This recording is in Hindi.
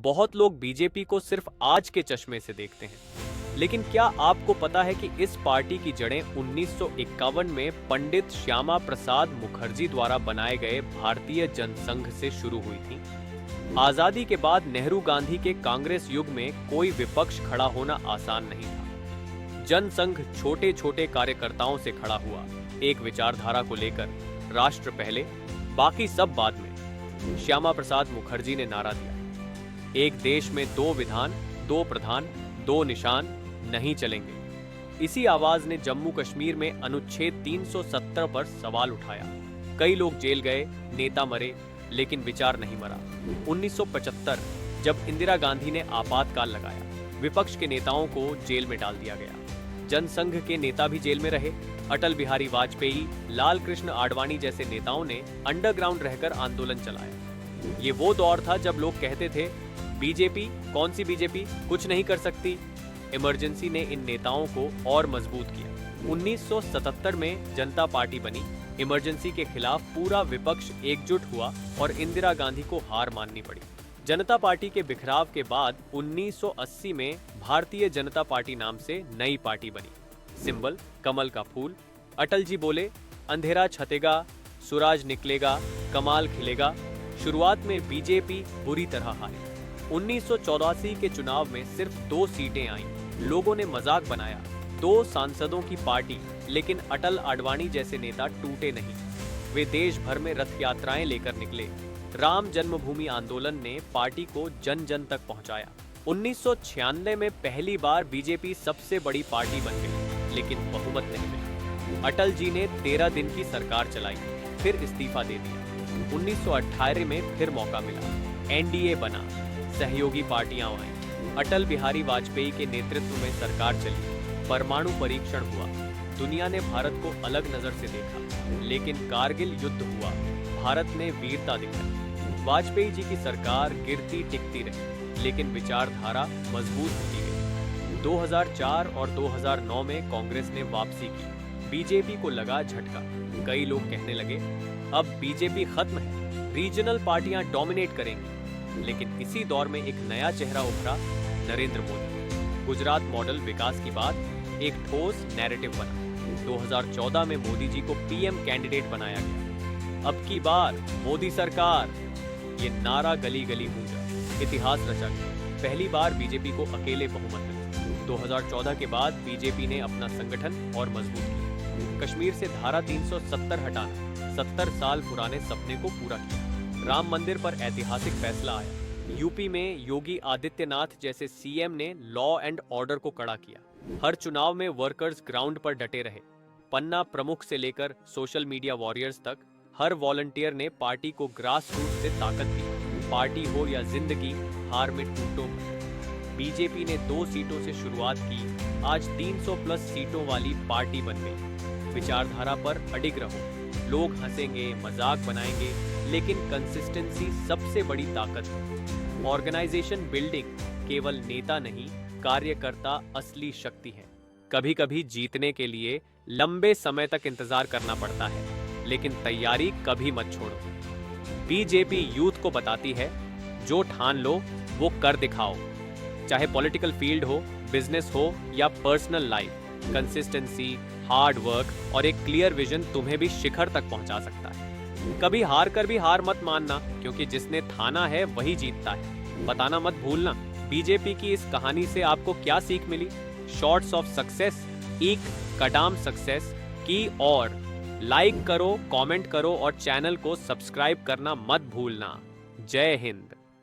बहुत लोग बीजेपी को सिर्फ आज के चश्मे से देखते हैं, लेकिन क्या आपको पता है कि इस पार्टी की जड़ें 1951 में पंडित श्यामा प्रसाद मुखर्जी द्वारा बनाए गए भारतीय जनसंघ से शुरू हुई थी। आजादी के बाद नेहरू गांधी के कांग्रेस युग में कोई विपक्ष खड़ा होना आसान नहीं था। जनसंघ छोटे छोटे कार्यकर्ताओं से खड़ा हुआ, एक विचारधारा को लेकर, राष्ट्र पहले बाकी सब बाद में। श्यामा प्रसाद मुखर्जी ने नारा दिया, एक देश में दो विधान, दो प्रधान, दो निशान नहीं चलेंगे। इसी आवाज ने जम्मू कश्मीर में अनुच्छेद 370 पर सवाल उठाया। कई लोग जेल गए, नेता मरे, लेकिन विचार नहीं मरा। 1975 जब इंदिरा गांधी ने आपातकाल लगाया, विपक्ष के नेताओं को जेल में डाल दिया गया। जनसंघ के नेता भी जेल में रहे। अटल बिहारी वाजपेयी, लाल कृष्ण आडवाणी जैसे नेताओं ने अंडरग्राउंड रहकर आंदोलन चलाया। ये वो दौर था जब लोग कहते थे, बीजेपी, कौन सी बीजेपी, कुछ नहीं कर सकती। इमरजेंसी ने इन नेताओं को और मजबूत किया। 1977 में जनता पार्टी बनी। इमरजेंसी के खिलाफ पूरा विपक्ष एकजुट हुआ और इंदिरा गांधी को हार माननी पड़ी। जनता पार्टी के बिखराव के बाद 1980 में भारतीय जनता पार्टी नाम से नई पार्टी बनी। सिंबल कमल का फूल। अटल जी बोले, अंधेरा छतेगा, सूरज निकलेगा, कमाल खिलेगा। शुरुआत में बीजेपी बुरी तरह हारी। 1984 के चुनाव में सिर्फ 2 सीटें आईं। लोगों ने मजाक बनाया, 2 सांसदों की पार्टी, लेकिन अटल आडवाणी जैसे नेता टूटे नहीं। वे देश भर में रथ यात्राएं लेकर निकले। राम जन्मभूमि आंदोलन ने पार्टी को जन जन तक पहुंचाया। 1996 में पहली बार बीजेपी सबसे बड़ी पार्टी बन गई, लेकिन बहुमत नहीं मिला। अटल जी ने 13 दिन की सरकार चलाई, फिर इस्तीफा दे दिया। 1918 में फिर मौका मिला, एनडीए बना, सहयोगी पार्टियां आईं। अटल बिहारी वाजपेयी के नेतृत्व में सरकार चली। परमाणु परीक्षण हुआ। दुनिया ने भारत को अलग नजर से देखा, लेकिन कारगिल युद्ध हुआ, भारत ने वीरता दिखाई। वाजपेयी जी की सरकार गिरती टिकती रही, लेकिन विचारधारा मजबूत होती गई। 2004 और 2009 में कांग्रेस ने वापसी की। बीजेपी को लगा झटका। कई लोग कहने लगे, अब बीजेपी खत्म है, रीजनल पार्टियां डोमिनेट करेंगी। लेकिन इसी दौर में एक नया चेहरा उभरा, नरेंद्र मोदी। गुजरात मॉडल विकास की बात एक ठोस नैरेटिव बना। 2014 में मोदी जी को पीएम कैंडिडेट बनाया गया। अब की बार मोदी सरकार, ये नारा गली गली गूंजा, इतिहास रचा गया। पहली बार बीजेपी को अकेले बहुमत मिला। 2014 के बाद बीजेपी ने अपना संगठन और मजबूत किया। कश्मीर से धारा 370 हटाना 70 साल पुराने सपने को पूरा किया। राम मंदिर पर ऐतिहासिक फैसला आया। यूपी में योगी आदित्यनाथ जैसे सीएम ने लॉ एंड ऑर्डर को कड़ा किया। हर चुनाव में वर्कर्स ग्राउंड पर डटे रहे। पन्ना प्रमुख से लेकर सोशल मीडिया वॉरियर्स तक हर वॉलंटियर ने पार्टी को ग्रास रूट से ताकत दी। पार्टी हो या जिंदगी, हार में टूटो मत। बीजेपी ने 2 सीटों से शुरुआत की, आज 300 प्लस सीटों वाली पार्टी बन गई। विचारधारा पर अडिग रहो। लोग हंसेंगे, मजाक बनाएंगे, लेकिन कंसिस्टेंसी सबसे बड़ी ताकत है। ऑर्गेनाइजेशन बिल्डिंग केवल नेता नहीं, कार्यकर्ता असली शक्ति है। कभी कभी जीतने के लिए लंबे समय तक इंतजार करना पड़ता है, लेकिन तैयारी कभी मत छोड़ो। बीजेपी यूथ को बताती है, जो ठान लो वो कर दिखाओ। चाहे पॉलिटिकल फील्ड हो, बिजनेस हो या personal life, consistency, hard work और एक क्लियर विजन तुम्हें भी शिखर तक पहुंचा सकता है। कभी हार कर भी हार मत मानना, क्योंकि जिसने ठाना है वही जीतता है। बताना मत भूलना, बीजेपी की इस कहानी से आपको क्या सीख मिली। शॉर्ट्स ऑफ सक्सेस, एक कदम सक्सेस की और लाइक करो, कमेंट करो और चैनल को सब्सक्राइब करना मत भूलना। जय हिंद।